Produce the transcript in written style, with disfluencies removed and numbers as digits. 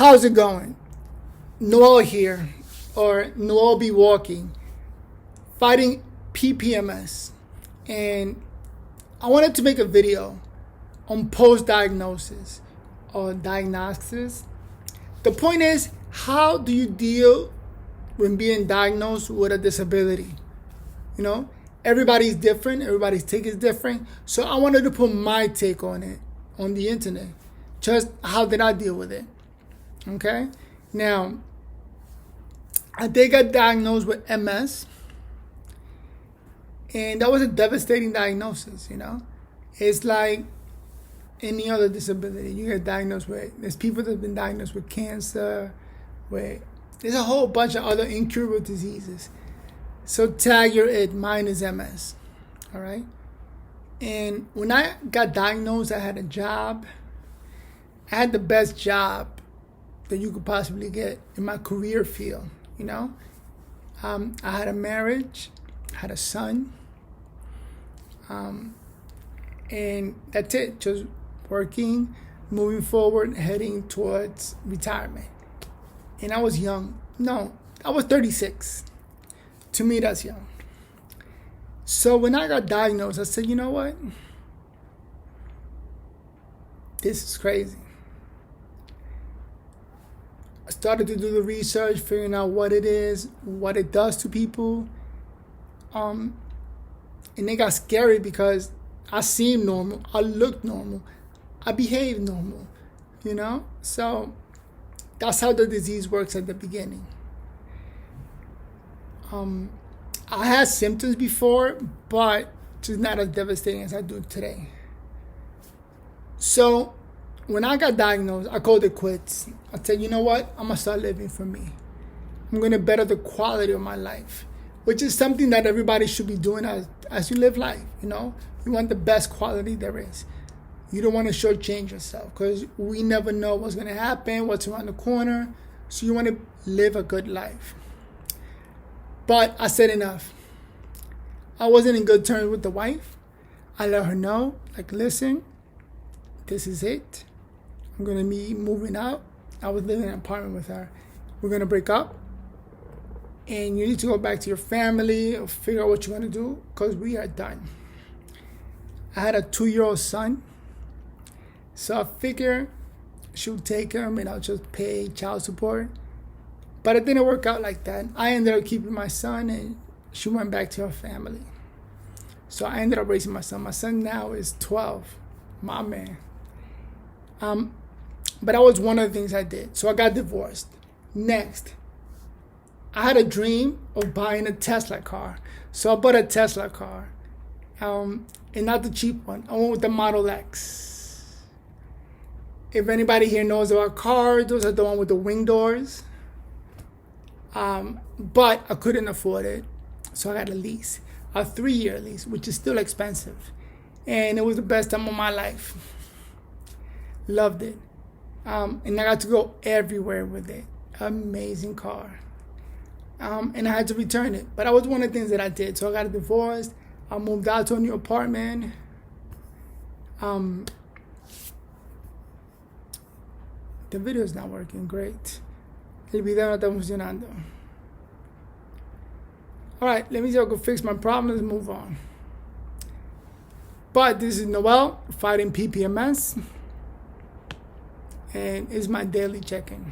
How's it going? Noel here, or Noel be walking, fighting PPMS. And I wanted to make a video on post-diagnosis or diagnosis. The point is, how do you deal when being diagnosed with a disability? You know, everybody's different, everybody's take is different. So I wanted to put my take on it on the internet. Just how did I deal with it? Okay, now I did get diagnosed with MS, and that was a devastating diagnosis. You know, it's like any other disability you get diagnosed with. There's people that have been diagnosed with cancer, there's a whole bunch of other incurable diseases. So tag your it. Mine is MS. All right, and when I got diagnosed, I had a job. I had the best job that you could possibly get in my career field, you know. I had a marriage, had a son, and that's it. Just working, moving forward, heading towards retirement. And I was young. No, I was 36. To me, that's young. So when I got diagnosed, I said, you know what? This is crazy. I started to do the research, figuring out what it is, what it does to people. And it got scary because I seemed normal, I looked normal, I behaved normal, you know? So that's how the disease works at the beginning. I had symptoms before, but just not as devastating as I do today. So when I got diagnosed, I called it quits. I said, you know what? I'm going to start living for me. I'm going to better the quality of my life, which is something that everybody should be doing as you live life, you know? You want the best quality there is. You don't want to shortchange yourself because we never know what's going to happen, what's around the corner. So you want to live a good life. But I said enough. I wasn't in good terms with the wife. I let her know, like, listen, this is it. I'm going to be moving out. I was living in an apartment with her. We're going to break up. And you need to go back to your family or figure out what you want to do because we are done. I had a 2-year-old son. So I figured she would take him and I'll just pay child support. But it didn't work out like that. I ended up keeping my son and she went back to her family. So I ended up raising my son. My son now is 12. My man. But that was one of the things I did. So I got divorced. Next, I had a dream of buying a Tesla car. So I bought a Tesla car. And not the cheap one. I went with the Model X. If anybody here knows about cars, those are the one with the wing doors. But I couldn't afford it. So I got a lease. A 3-year lease, which is still expensive. And it was the best time of my life. Loved it. And I got to go everywhere with it. Amazing car. And I had to return it. But that was one of the things that I did. So I got divorced. I moved out to a new apartment. The video is not working great. El video no está funcionando. Alright, let me see if I can fix my problems and move on. But this is Noel fighting PPMS. And it's my daily check-in.